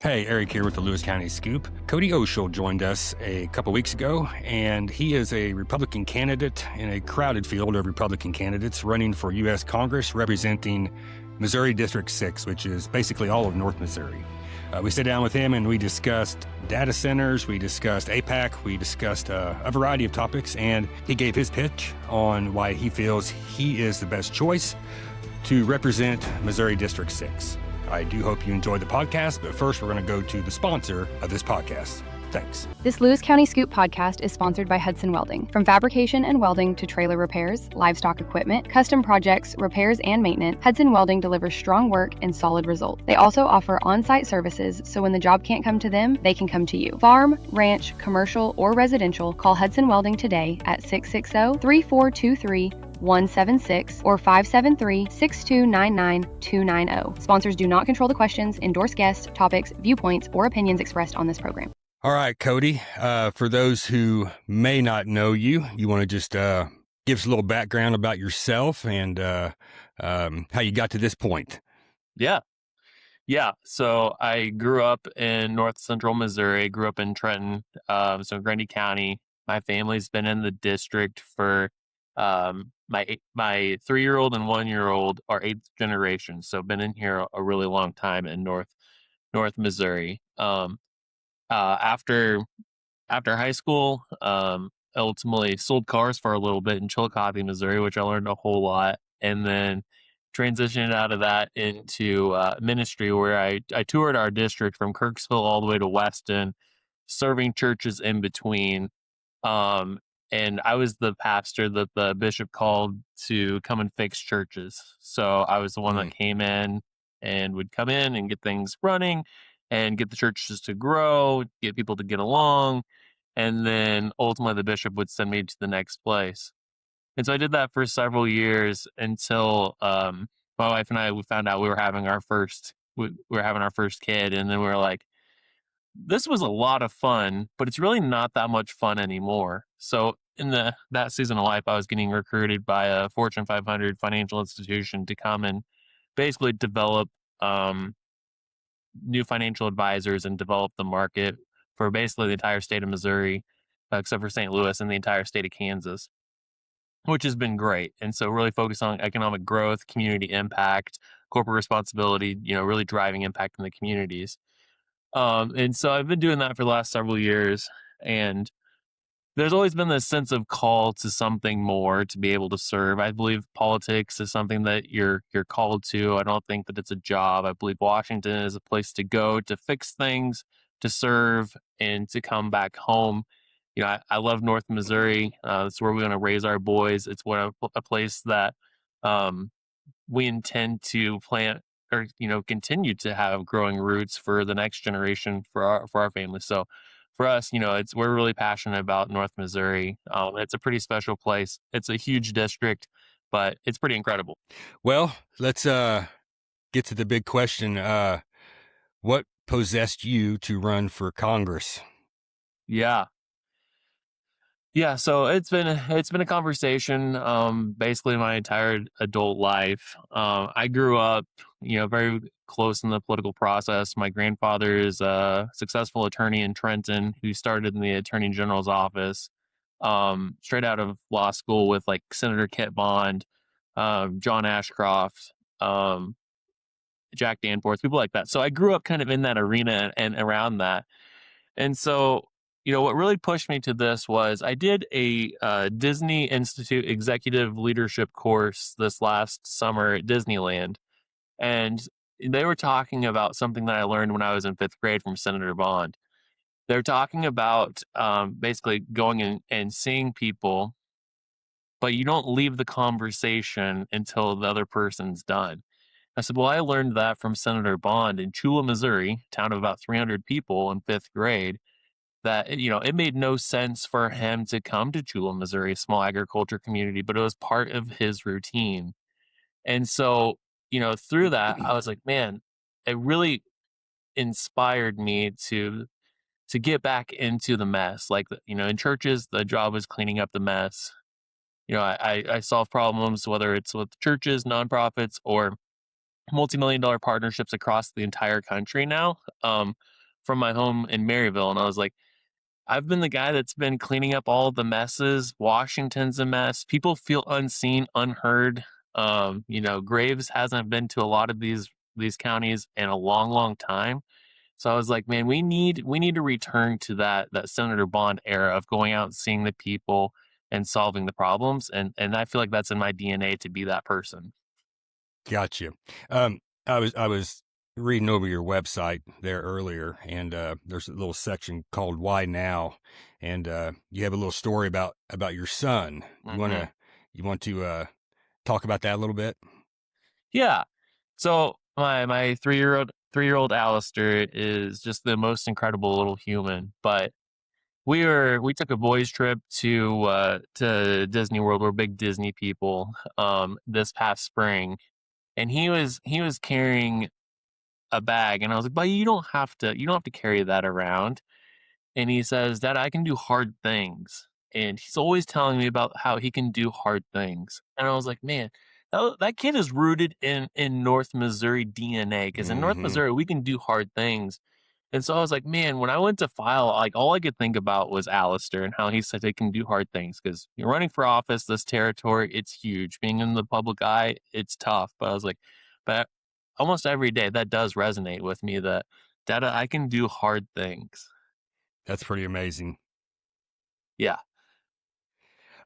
Hey, Eric here with the Lewis County Scoop. Cody Oshel joined us a couple weeks ago, and he is a Republican candidate in a crowded field of Republican candidates running for U.S. Congress representing Missouri District-6, which is basically all of North Missouri. We sat down with him and we discussed data centers, we discussed AIPAC, we discussed a variety of topics, and he gave his pitch on why he feels he is the best choice to represent Missouri District-6. I do hope you enjoy the podcast, but first we're going to go to the sponsor of this podcast. Thanks. This Lewis County Scoop podcast is sponsored by Hudson Welding. From fabrication and welding to trailer repairs, livestock equipment, custom projects, repairs, and maintenance, Hudson Welding delivers strong work and solid results. They also offer on-site services, so when the job can't come to them, they can come to you. Farm, ranch, commercial, or residential, call Hudson Welding today at 660-3423 176 or 573-629-9290. Sponsors do not control the questions, endorse guests, topics, viewpoints, or opinions expressed on this program. All right, Cody, for those who may not know you, you want to just give us a little background about yourself and how you got to this point. Yeah. So I grew up in north central Missouri, grew up in Trenton, so Grundy County. My family's been in the district for my 3-year-old and 1-year-old are 8th generation, so been in here a really long time in North Missouri. After high school, ultimately sold cars for a little bit in Chillicothe, Missouri, which I learned a whole lot, and then transitioned out of that into ministry, where I toured our district from Kirksville all the way to Weston, serving churches in between. And I was the pastor that the bishop called to come and fix churches. So I was the one that came in and would come in and get things running and get the churches to grow, get people to get along. And then ultimately the bishop would send me to the next place. And so I did that for several years until my wife and I we found out we were having our first kid. And then we were like, this was a lot of fun, but it's really not that much fun anymore. So in that season of life, I was getting recruited by a Fortune 500 financial institution to come and basically develop new financial advisors and develop the market for basically the entire state of Missouri, except for St. Louis, and the entire state of Kansas, which has been great. And so really focus on economic growth, community impact, corporate responsibility, really driving impact in the communities. And so I've been doing that for the last several years, and there's always been this sense of call to something more to be able to serve. I believe politics is something that you're called to. I don't think that it's a job. I believe Washington is a place to go to fix things, to serve, and to come back home. I love North Missouri. That's where we want to raise our boys. It's a place that we intend to plant or continue to have growing roots for the next generation for our family. So for us, we're really passionate about North Missouri. It's a pretty special place. It's a huge district, but it's pretty incredible. Well, let's get to the big question. What possessed you to run for Congress? Yeah, so it's been a conversation basically my entire adult life. I grew up, very close in the political process. My grandfather is a successful attorney in Trenton who started in the Attorney General's office, straight out of law school with like Senator Kit Bond, John Ashcroft, Jack Danforth, people like that. So I grew up kind of in that arena and around that. And so what really pushed me to this was I did a Disney Institute executive leadership course this last summer at Disneyland. And they were talking about something that I learned when I was in 5th grade from Senator Bond. They're talking about basically going in and seeing people, but you don't leave the conversation until the other person's done. I said, well, I learned that from Senator Bond in Chula, Missouri, town of about 300 people in 5th grade. That, it made no sense for him to come to Chula, Missouri, a small agriculture community, but it was part of his routine. And so, through that, I was like, man, it really inspired me to get back into the mess. Like, in churches, the job is cleaning up the mess. I solve problems, whether it's with churches, nonprofits, or multi-million-dollar partnerships across the entire country now, from my home in Maryville, and I was like, I've been the guy that's been cleaning up all the messes. Washington's a mess. People feel unseen, unheard. Graves hasn't been to a lot of these counties in a long, long time. So I was like, man, we need to return to that Senator Bond era of going out and seeing the people and solving the problems. And I feel like that's in my DNA to be that person. Gotcha. I was reading over your website there earlier, and there's a little section called "Why Now," and you have a little story about your son. Hmm. You want to talk about that a little bit? Yeah. So my three-year-old Alistair is just the most incredible little human. But we took a boys trip to Disney World. We're big Disney people. This past spring, and he was carrying a bag, and I was like, "But you don't have to carry that around." And he says, "Dad, I can do hard things." And he's always telling me about how he can do hard things. And I was like, man, that kid is rooted in North Missouri DNA, because in North Mm-hmm. Missouri, we can do hard things. And so I was like, man, when I went to file, like all I could think about was Alistair and how he said they can do hard things, because you're running for office, this territory, it's huge. Being in the public eye, it's tough. But I was like, but almost every day that does resonate with me, that Dada, I can do hard things. That's pretty amazing. Yeah.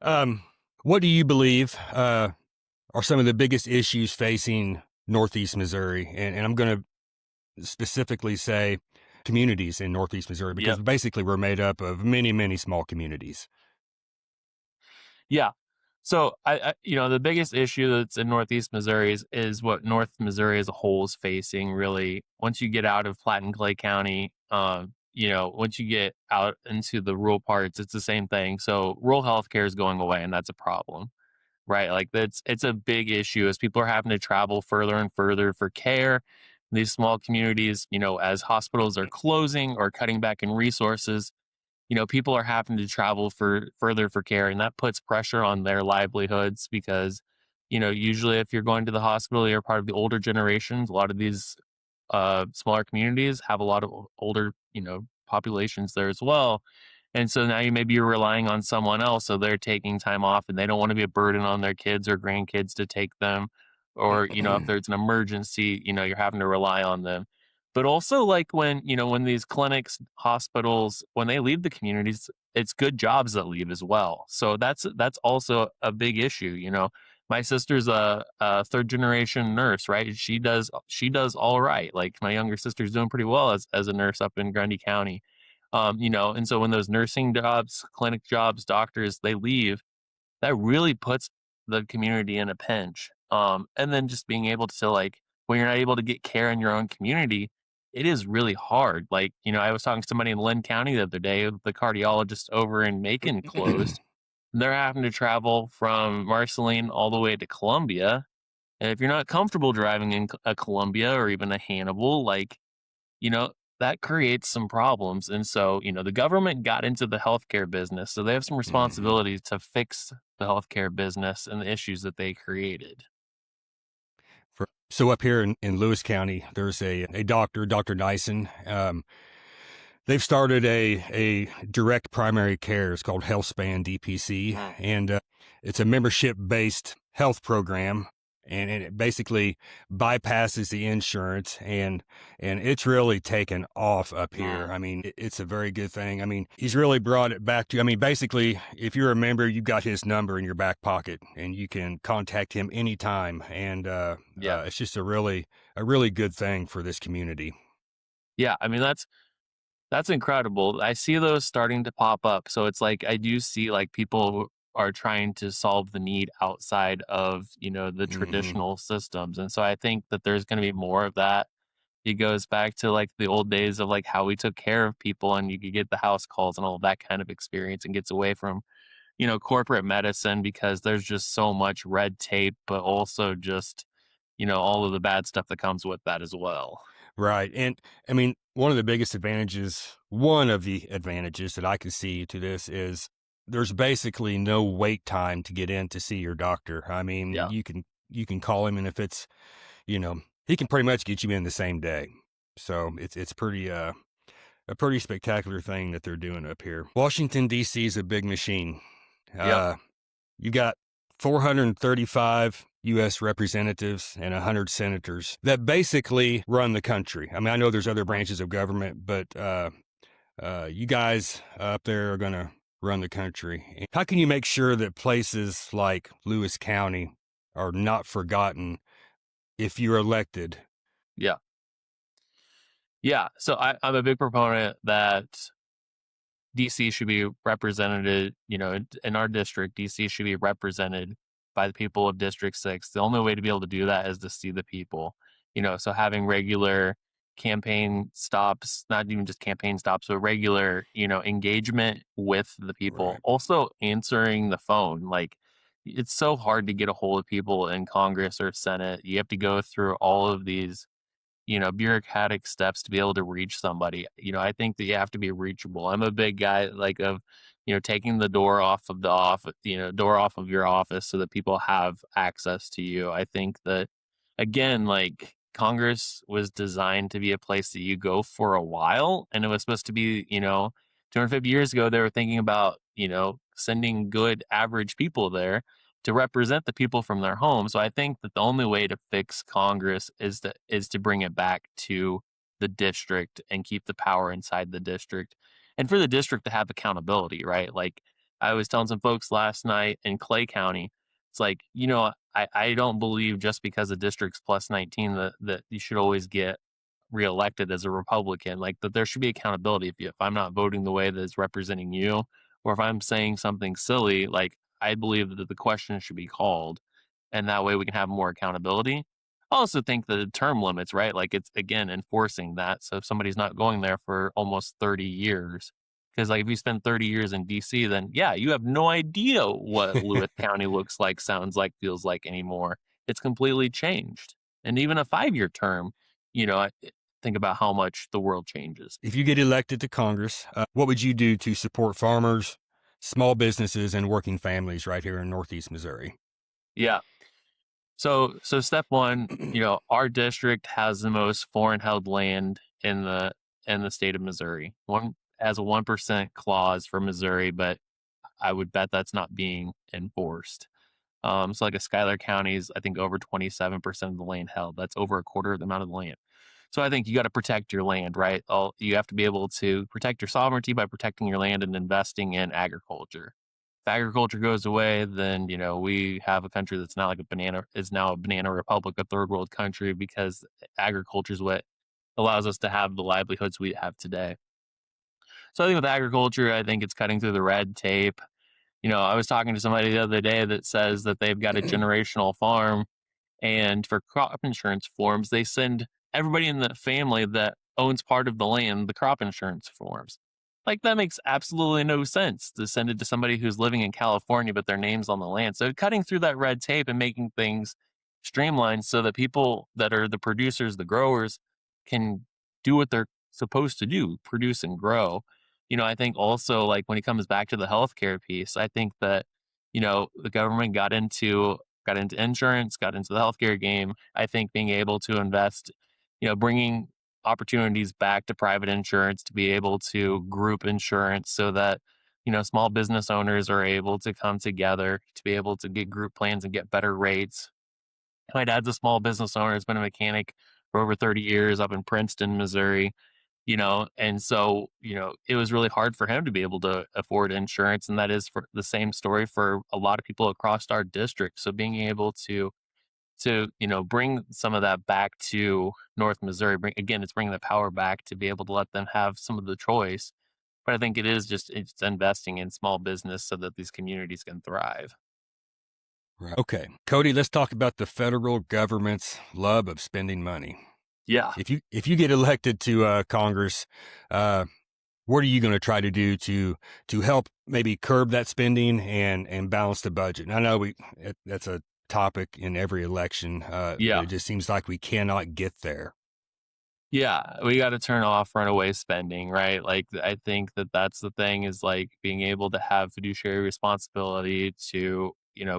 Um, what do you believe are some of the biggest issues facing Northeast Missouri? And I'm going to specifically say communities in Northeast Missouri, because Yep. basically we're made up of many, many small communities. Yeah. So the biggest issue that's in Northeast Missouri is what North Missouri as a whole is facing. Really, once you get out of Platte and Clay County, once you get out into the rural parts, it's the same thing. So rural healthcare is going away, and that's a problem, right? Like it's a big issue as people are having to travel further and further for care. These small communities, as hospitals are closing or cutting back in resources, people are having to travel for further for care, and that puts pressure on their livelihoods because, usually if you're going to the hospital, you're part of the older generations. A lot of these smaller communities have a lot of older, populations there as well. And so now maybe you're relying on someone else, so they're taking time off and they don't want to be a burden on their kids or grandkids to take them. Or, if there's an emergency, you're having to rely on them. But also like when these clinics, hospitals, when they leave the communities, it's good jobs that leave as well. So that's also a big issue. My sister's a third generation nurse, right? She does all right. Like my younger sister's doing pretty well as a nurse up in Grundy County. And so when those nursing jobs, clinic jobs, doctors, they leave, that really puts the community in a pinch. And then just being able to, like, when you're not able to get care in your own community, it is really hard. Like, I was talking to somebody in Lynn County the other day, the cardiologist over in Macon closed. They're having to travel from Marceline all the way to Columbia. And if you're not comfortable driving in a Columbia or even a Hannibal, like, you know, that creates some problems. And so, the government got into the healthcare business. So they have some Hmm. responsibilities to fix the healthcare business and the issues that they created. So up here in Lewis County, there's a doctor, Dr. Nyson. They've started a direct primary care. It's called HealthSpan DPC, Mm. and it's a membership-based health program, and it basically bypasses the insurance, and it's really taken off up here. Mm. I mean, it's a very good thing. I mean, he's really brought it back to. I mean, basically, if you're a member, you got his number in your back pocket, and you can contact him anytime. And Yeah. it's just a really good thing for this community. Yeah. I mean, that's incredible. I see those starting to pop up. So it's like I do see like people are trying to solve the need outside of, the Hmm. traditional systems. And so I think that there's going to be more of that. It goes back to like the old days of like how we took care of people, and you could get the house calls and all that kind of experience, and gets away from, corporate medicine, because there's just so much red tape, but also just, all of the bad stuff that comes with that as well. Right. And I mean, one of the advantages that I can see to this is there's basically no wait time to get in to see your doctor. I mean, Yeah. you can call him, and if it's, he can pretty much get you in the same day. So it's pretty a pretty spectacular thing that they're doing up here. Washington D.C. is a big machine. Yep. You got 435 U.S. representatives and 100 senators that basically run the country. I mean, I know there's other branches of government, but you guys up there are going to run the country. How can you make sure that places like Lewis County are not forgotten if you're elected? Yeah. Yeah. So I'm a big proponent that DC should be represented, in our district, DC should be represented by the people of District-6. The only way to be able to do that is to see the people, so having regular campaign stops, not even just campaign stops, but regular, engagement with the people. Right. Also answering the phone. Like, it's so hard to get a hold of people in Congress or Senate. You have to go through all of these bureaucratic steps to be able to reach somebody. I think that you have to be reachable. I'm a big guy like of, taking the door off of the office, door off of your office so that people have access to you. I think that again, like Congress was designed to be a place that you go for a while, and it was supposed to be, 250 years ago, they were thinking about, sending good average people there to represent the people from their home. So I think that the only way to fix Congress is to bring it back to the district and keep the power inside the district, and for the district to have accountability, right? Like I was telling some folks last night in Clay County, it's like, I don't believe just because the district's plus 19 that you should always get reelected as a Republican. Like that there should be accountability. If I'm not voting the way that is representing you, or if I'm saying something silly, like I believe that the question should be called, and that way we can have more accountability. I also think that the term limits, right? Like it's again enforcing that. So if somebody's not going there for almost 30 years, because like if you spend 30 years in DC, then yeah, you have no idea what Lewis County looks like, sounds like, feels like anymore. It's completely changed. And even a 5-year term, think about how much the world changes. If you get elected to Congress, what would you do to support farmers, small businesses, and working families right here in Northeast Missouri? Yeah. So step one, our district has the most foreign held land in the state of Missouri. One has a 1% clause for Missouri, but I would bet that's not being enforced. So like a Schuyler County is, I think, over 27% of the land held. That's over a quarter of the amount of the land. So I think you got to protect your land, right? You have to be able to protect your sovereignty by protecting your land and investing in agriculture. If agriculture goes away, then we have a country that's not like is now a banana republic, a third world country, because agriculture is what allows us to have the livelihoods we have today. So I think with agriculture, I think it's cutting through the red tape. I was talking to somebody the other day that says that they've got a generational farm, and for crop insurance forms, they send everybody in the family that owns part of the land the crop insurance forms. Like that makes absolutely no sense to send it to somebody who's living in California, but their name's on the land. So cutting through that red tape and making things streamlined so that people that are the producers, the growers, can do what they're supposed to do, produce and grow. I think also like when it comes back to the healthcare piece, I think that, the government got into insurance, got into the healthcare game. I think being able to invest, bringing opportunities back to private insurance, to be able to group insurance so that, small business owners are able to come together to be able to get group plans and get better rates. My dad's a small business owner, has been a mechanic for over 30 years up in Princeton, Missouri. And so, it was really hard for him to be able to afford insurance. And that is for the same story for a lot of people across our district. So being able to, bring some of that back to North Missouri, it's bringing the power back to be able to let them have some of the choice. But I think it's investing in small business so that these communities can thrive. Right. Okay, Cody, let's talk about the federal government's love of spending money. Yeah. If you get elected to Congress, what are you going to try to do to help maybe curb that spending and balance the budget? And I know that's a topic in every election. But it just seems like we cannot get there. Yeah, we got to turn off runaway spending, right? Like, I think that that's the thing, is like being able to have fiduciary responsibility to,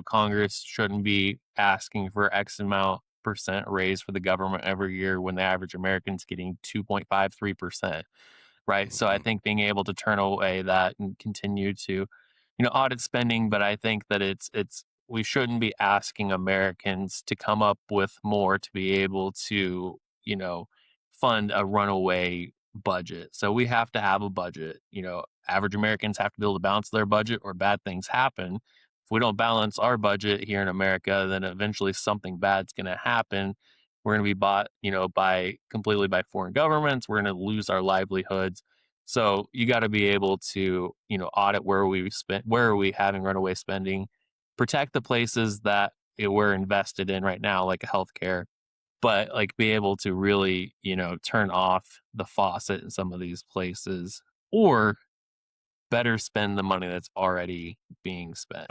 Congress shouldn't be asking for X amount raise for the government every year when the average American's getting 2.53%. Right. So I Mhm. think being able to turn away that and continue to, audit spending, but I think that we shouldn't be asking Americans to come up with more to be able to, fund a runaway budget. So we have to have a budget. Average Americans have to be able to balance their budget or bad things happen. If we don't balance our budget here in America, then eventually something bad's going to happen. We're going to be bought, by completely by foreign governments. We're going to lose our livelihoods. So you got to be able to, audit where are we having runaway spending, protect the places that we're invested in right now, like healthcare, but like be able to really, turn off the faucet in some of these places, or better spend the money that's already being spent.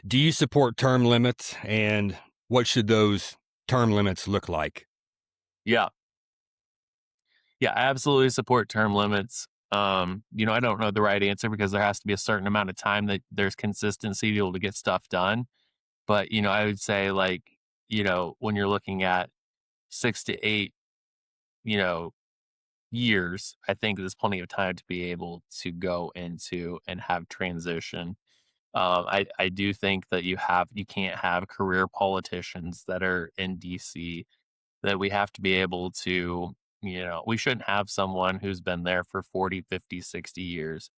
Do you support term limits, and what should those term limits look like? Yeah. Yeah, I absolutely support term limits. I don't know the right answer because there has to be a certain amount of time that there's consistency to be able to get stuff done. But, I would say like, when you're looking at 6 to 8, you know, years, I think there's plenty of time to be able to go into and have transition. I do think that you can't have career politicians that are in DC, that we have to be able to, we shouldn't have someone who's been there for 40, 50, 60 years.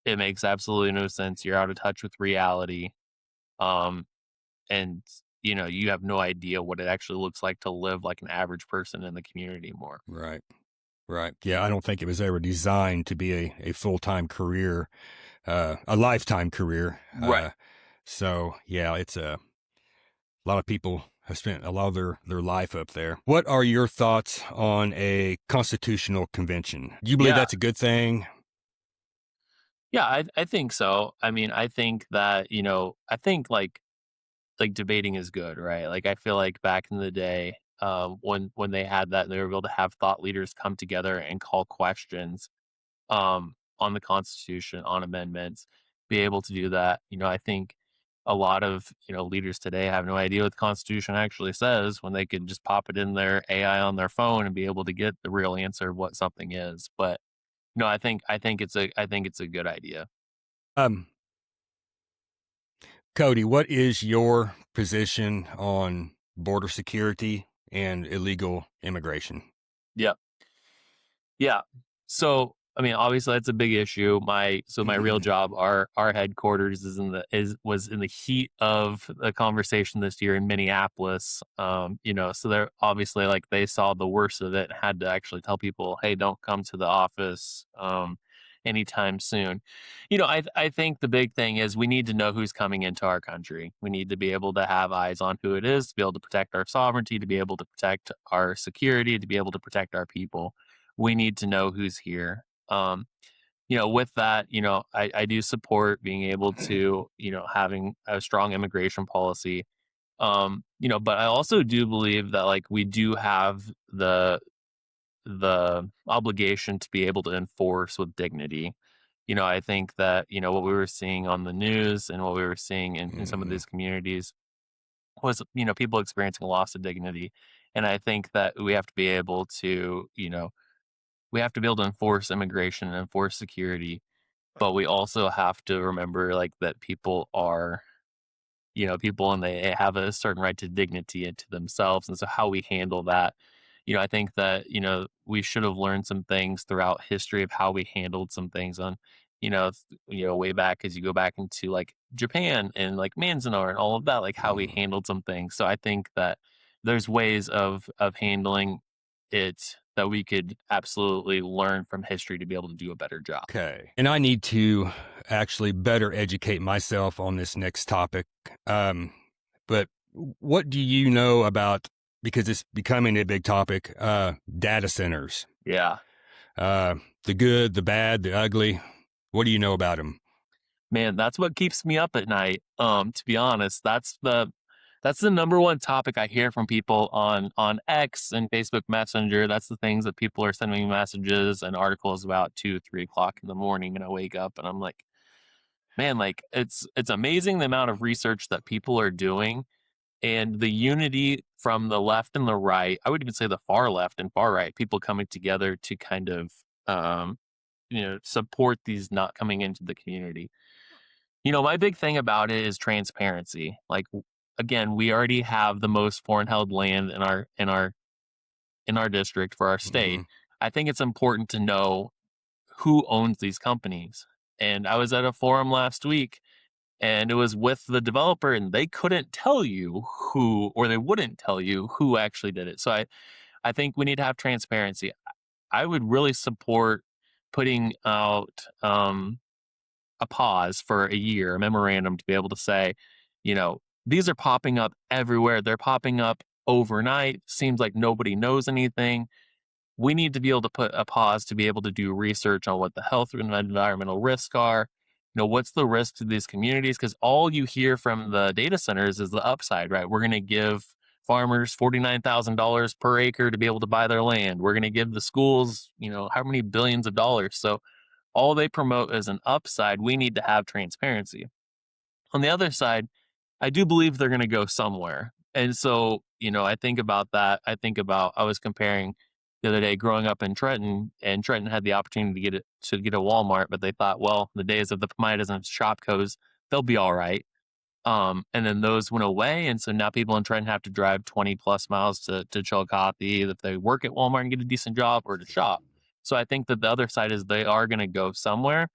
It makes absolutely no sense. You're out of touch with reality. Um, and, you have no idea what it actually looks like to live like an average person in the community more. Right. Right. Yeah, I don't think it was ever designed to be a full-time career, a lifetime career. Right. So yeah, it's a lot of people have spent a lot of their life up there. What are your thoughts on a constitutional convention? Do you believe Yeah. that's a good thing? Yeah, I think so. I mean, I think that, I think like debating is good, right? Like I feel like back in the day, when they had that, they were able to have thought leaders come together and call questions on the Constitution, on amendments, be able to do that. I think a lot of leaders today have no idea what the Constitution actually says when they can just pop it in their AI on their phone and be able to get the real answer of what something is. But no, I think it's a good idea. Um, Cody, what is your position on border security and illegal immigration? Yeah. Yeah. So, I mean, obviously that's a big issue. My real job, our headquarters was in the heat of a conversation this year in Minneapolis. So they're obviously like they saw the worst of it and had to actually tell people, hey, don't come to the office anytime soon. I think the big thing is we need to know who's coming into our country. We need to be able to have eyes on who it is, to be able to protect our sovereignty, to be able to protect our security, to be able to protect our people. We need to know who's here. With that, I do support being able to, having a strong immigration policy. But I also do believe that like we do have the obligation to be able to enforce with dignity. I think that, what we were seeing on the news and what we were seeing in some of Mhm. these communities was, people experiencing a loss of dignity. And I think that we have to be able to, we have to be able to enforce immigration and enforce security, but we also have to remember like that people are, people and they have a certain right to dignity and to themselves. And so how we handle that, I think that, we should have learned some things throughout history of how we handled some things on, way back as you go back into like Japan and like Manzanar and all of that, like how we Mhm. handled some things. So I think that there's ways of handling it that we could absolutely learn from history to be able to do a better job. Okay. And I need to actually better educate myself on this next topic. Um, but what do you know about, because it's becoming a big topic, data centers? Yeah. Uh, the good, the bad, the ugly. What do you know about them? Man, that's what keeps me up at night. To be honest, that's the number one topic I hear from people on X and Facebook Messenger. That's the things that people are sending me messages and articles about 2, 3 o'clock in the morning, and I wake up and I'm like, man, like it's amazing the amount of research that people are doing And the unity from the left and the right, I would even say the far left and far right, people coming together to kind of, support these not coming into the community. My big thing about it is transparency. Like, again, we already have the most foreign held land in our district for our state. Mhm. I think it's important to know who owns these companies. And I was at a forum last week, and it was with the developer, and they couldn't tell you who, or they wouldn't tell you who actually did it. So I think we need to have transparency. I would really support putting out a pause for a year, a memorandum to be able to say, these are popping up everywhere. They're popping up overnight. Seems like nobody knows anything. We need to be able to put a pause to be able to do research on what the health and environmental risks are. What's the risk to these communities? Because all you hear from the data centers is the upside, right? We're going to give farmers $49,000 per acre to be able to buy their land. We're going to give the schools, how many billions of dollars. So all they promote is an upside. We need to have transparency. On the other side, I do believe they're going to go somewhere. And so, I think about that. I was comparing the other day growing up in Trenton, and Trenton had the opportunity to get a Walmart, but they thought, well, the days of the Midas and Shopkos, they'll be all right. And then those went away. And so now people in Trenton have to drive 20 plus miles to Chillicothe if they work at Walmart and get a decent job, or to shop. So I think that the other side is they are going to go somewhere.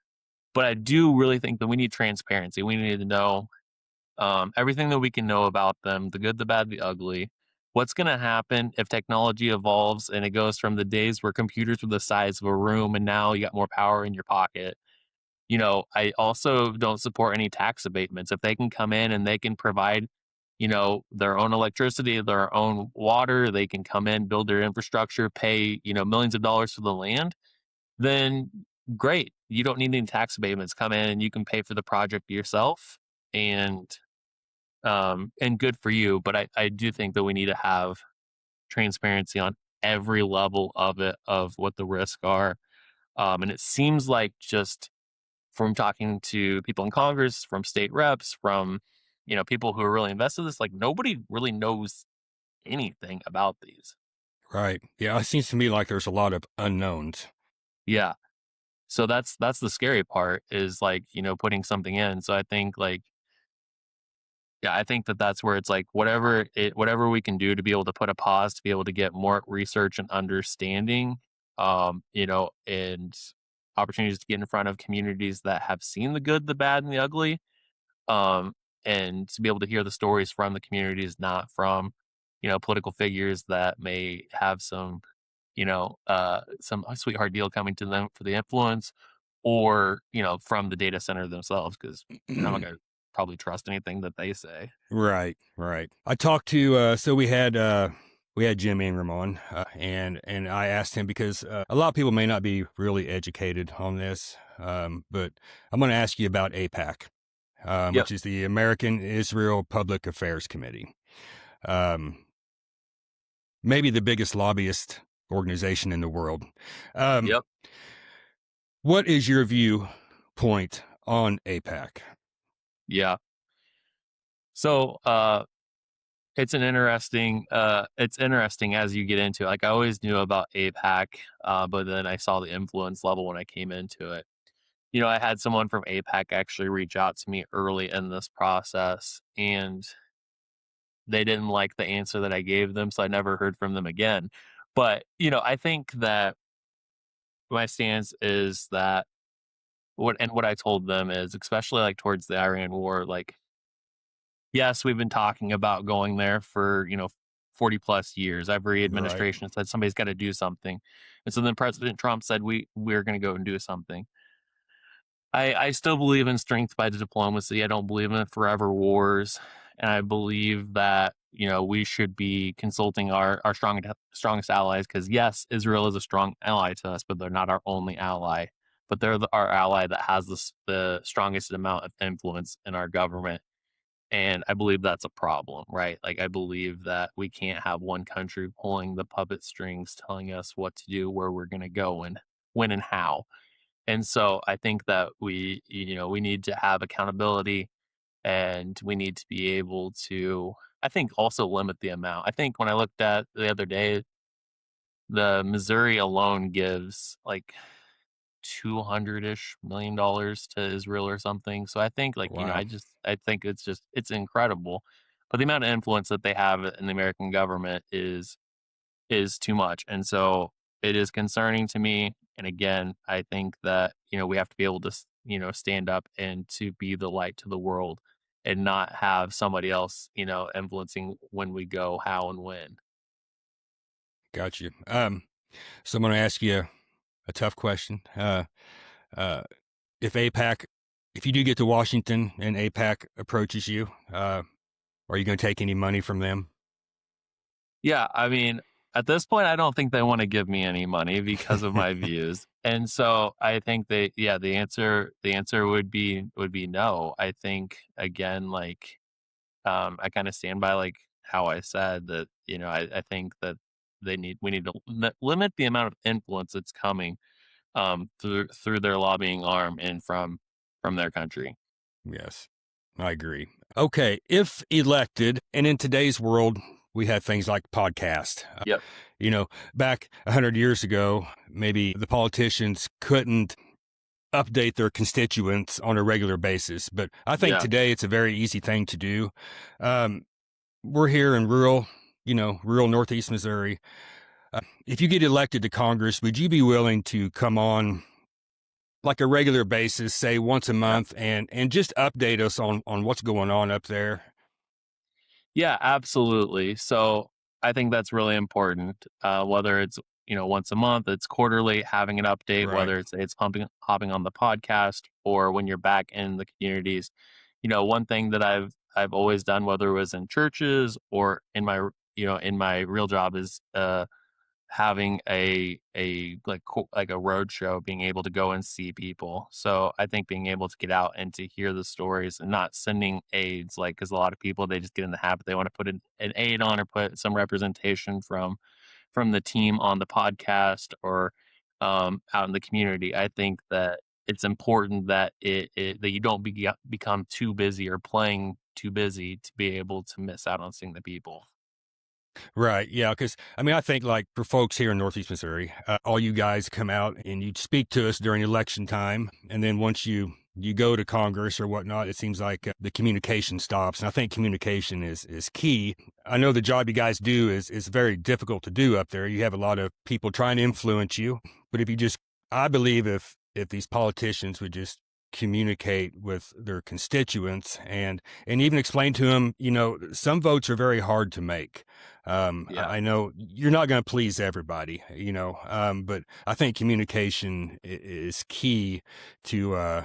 But I do really think that we need transparency. We need to know everything that we can know about them, the good, the bad, the ugly. What's going to happen if technology evolves and it goes from the days where computers were the size of a room and now you got more power in your pocket? I also don't support any tax abatements. If they can come in and they can provide, their own electricity, their own water, they can come in, build their infrastructure, pay, millions of dollars for the land, then great. You don't need any tax abatements. Come in and you can pay for the project yourself, and good for you. But I do think that we need to have transparency on every level of it, of what the risks are. And it seems like, just from talking to people in Congress, from state reps, from, people who are really invested in this, like, nobody really knows anything about these. Right. Yeah, it seems to me like there's a lot of unknowns. Yeah. So that's the scary part, is like, putting something in. So I think, like, yeah, I think that that's where it's like, whatever we can do to be able to put a pause, to be able to get more research and understanding, and opportunities to get in front of communities that have seen the good, the bad, and the ugly, um, and to be able to hear the stories from the communities, not from, political figures that may have some sweetheart deal coming to them for the influence, or, from the data center themselves, because I'm not going to probably trust anything that they say. Right, right. I talked to so we had Jim Ingram on, and I asked him because a lot of people may not be really educated on this, but I'm going to ask you about AIPAC, Yep. which is the American Israel Public Affairs Committee, um, maybe the biggest lobbyist organization in the world. Um, Yep. what is your viewpoint on AIPAC? Yeah. So, it's interesting as you get into it. Like, I always knew about APAC, but then I saw the influence level when I came into it. I had someone from APAC actually reach out to me early in this process, and they didn't like the answer that I gave them, so I never heard from them again. But, I think that my stance is that, what I told them is, especially like towards the Iran war, like, yes, we've been talking about going there for, 40 plus years. Every Right. administration said somebody's got to do something. And so then President Trump said we're going to go and do something. I still believe in strength by diplomacy. I don't believe in forever wars. And I believe that, we should be consulting our strongest allies, because yes, Israel is a strong ally to us, but they're not our only ally. But they're our ally that has the strongest amount of influence in our government. And I believe that's a problem, right? Like, I believe that we can't have one country pulling the puppet strings, telling us what to do, where we're going to go, and when and how. And so I think that we need to have accountability, and we need to be able to I think also limit the amount. I think when I looked at the other day, the Missouri alone gives like 200-ish million dollars to Israel or something. So I think like, Wow. I think it's incredible. But the amount of influence that they have in the American government is too much. And so it is concerning to me. And again, I think that, we have to be able to, stand up and to be the light to the world and not have somebody else, influencing when we go, how and when. Got you. So I'm going to ask you a tough question. Uh, if APAC, if you do get to Washington and APAC approaches you, are you going to take any money from them? Yeah, I mean, at this point, I don't think they want to give me any money because of my views, and so I think yeah, the answer would be no. I think again, like, I kind of stand by like how I said that. I think that we need to limit the amount of influence that's coming through their lobbying arm and from their country. Yes, I agree. Okay, if elected, and in today's world, we have things like podcast. Yep. Back 100 years ago, maybe the politicians couldn't update their constituents on a regular basis. But I think Yeah. today it's a very easy thing to do. Um, we're here in rural Northeast Missouri. If you get elected to Congress, would you be willing to come on like a regular basis, say once a Yeah. month, and just update us on what's going on up there? Yeah, absolutely. So I think that's really important. Whether it's once a month, it's quarterly, having an update. Right. Whether it's hopping on the podcast or when you're back in the communities. One thing that I've always done, whether it was in churches or in my real job, is having like a road show, being able to go and see people. So I think being able to get out and to hear the stories and not sending aides, like, because a lot of people, they just get in the habit, they want to put an aide on or put some representation from the team on the podcast or out in the community. I think that it's important that that you don't become too busy or playing too busy to be able to miss out on seeing the people. Right. Yeah. Because I mean, I think like for folks here in Northeast Missouri, all you guys come out and you speak to us during election time, and then once you go to Congress or whatnot, it seems like the communication stops. And I think communication is key. I know the job you guys do is very difficult to do up there. You have a lot of people trying to influence you, but if you just, I believe if these politicians would just communicate with their constituents and even explain to them, some votes are very hard to make. Yeah. I know you're not going to please everybody, but I think communication is key to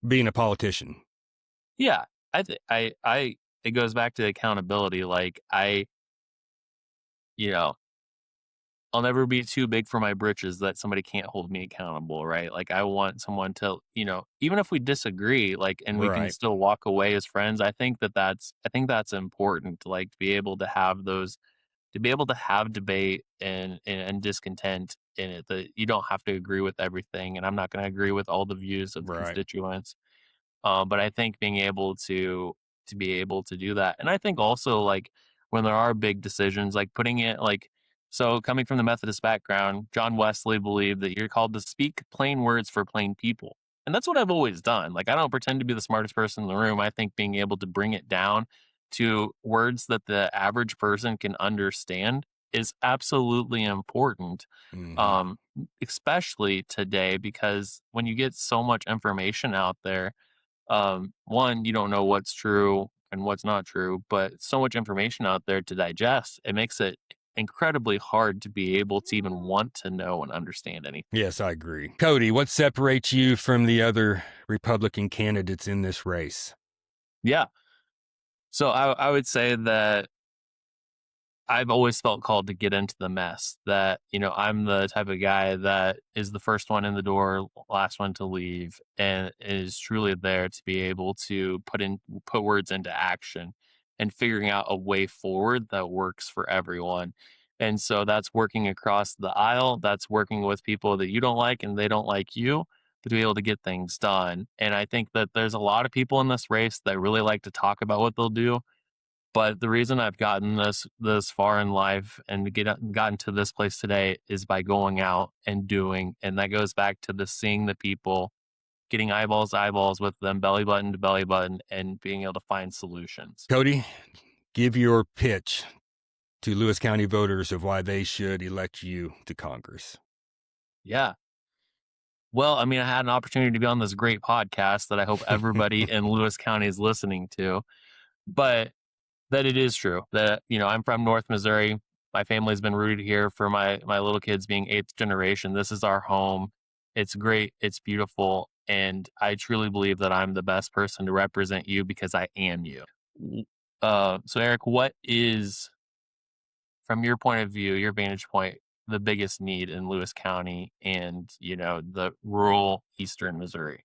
being a politician. Yeah, I th I it goes back to accountability, like, you know, I'll never be too big for my britches that somebody can't hold me accountable, right? Like, I want someone to, even if we disagree, like, and we can Right. still walk away as friends, I think that's important, like, to be able to have debate and discontent in it, that you don't have to agree with everything, and I'm not gonna agree with all the views of the Right. constituents. But I think being able to be able to do that, and I think also like when there are big decisions, like putting it like so coming from the Methodist background, John Wesley believed that you're called to speak plain words for plain people, and that's what I've always done. Like I don't pretend to be the smartest person in the room. I think being able to bring it down to words that the average person can understand is absolutely important, Hmm. um, especially today because when you get so much information out there, one, you don't know what's true and what's not true, but so much information out there to digest, it makes it incredibly hard to be able to even want to know and understand anything. Yes, I agree. Cody, what separates you from the other Republican candidates in this race? Yeah. So I would say that I've always felt called to get into the mess. That, I'm the type of guy that is the first one in the door, last one to leave, and is truly there to be able to put words into action and figuring out a way forward that works for everyone. And so that's working across the aisle, that's working with people that you don't like and they don't like you, to be able to get things done. And I think that there's a lot of people in this race that really like to talk about what they'll do, But the reason I've gotten this far in life and gotten to this place today is by going out and doing, and that goes back to the seeing the people, getting eyeballs to eyeballs with them, belly button to belly button, and being able to find solutions. Cody, give your pitch to Lewis County voters of why they should elect you to Congress. Yeah. Well, I mean, I had an opportunity to be on this great podcast that I hope everybody in Lewis County is listening to, but that it is true that, I'm from North Missouri. My family's been rooted here for my little kids being 8th generation. This is our home. It's great. It's beautiful. And I truly believe that I'm the best person to represent you because I am you. So Eric, what is, from your point of view, your vantage point, the biggest need in Lewis County and, the rural eastern Missouri?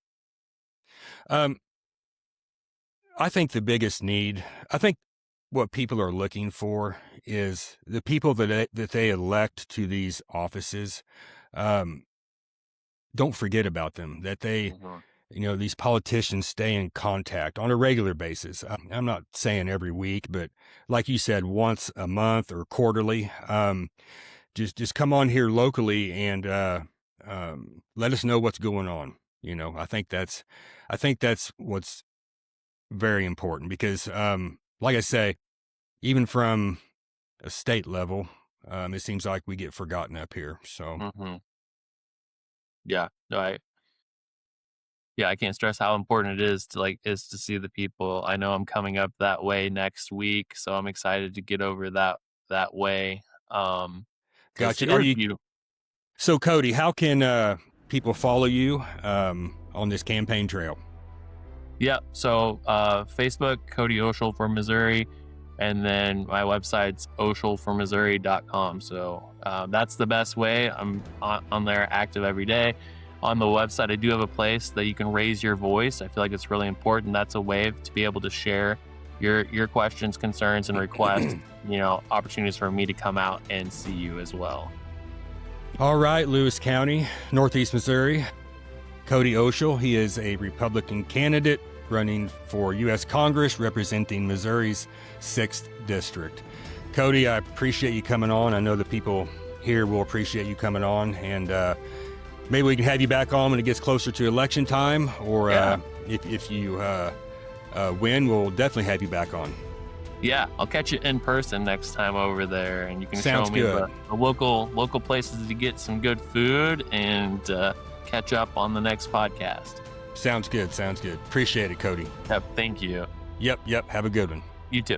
I think the biggest need, I think what people are looking for is the people that they elect to these offices. Don't forget about them, that they, these politicians stay in contact on a regular basis. I'm not saying every week, but like you said, once a month or quarterly, just come on here locally and let us know what's going on. I think that's what's very important because, like I say, even from a state level, it seems like we get forgotten up here. So, yeah, no, I can't stress how important it is to see the people. I know I'm coming up that way next week, so I'm excited to get over that way. gotcha. It is beautiful. So, Cody, how can people follow you on this campaign trail? Yeah, so Facebook, Cody Oshel for Missouri, and then my website's oshelformissouri.com. So that's the best way. I'm on there active every day. On the website, I do have a place that you can raise your voice. I feel like it's really important. That's a way to be able to share your questions, concerns, and requests, opportunities for me to come out and see you as well. All right, Lewis County, Northeast Missouri. Cody Oshel, he is a Republican candidate running for U.S. Congress representing Missouri's 6th District. Cody, I appreciate you coming on. I know the people here will appreciate you coming on, and maybe we can have you back on when it gets closer to election time, or if you win, we'll definitely have you back on. Yeah, I'll catch you in person next time over there, and you can Sounds show me good. the local places to get some good food and catch up on the next podcast. Sounds good. Appreciate it, Cody. Yep, thank you. Yep. Have a good one. You too.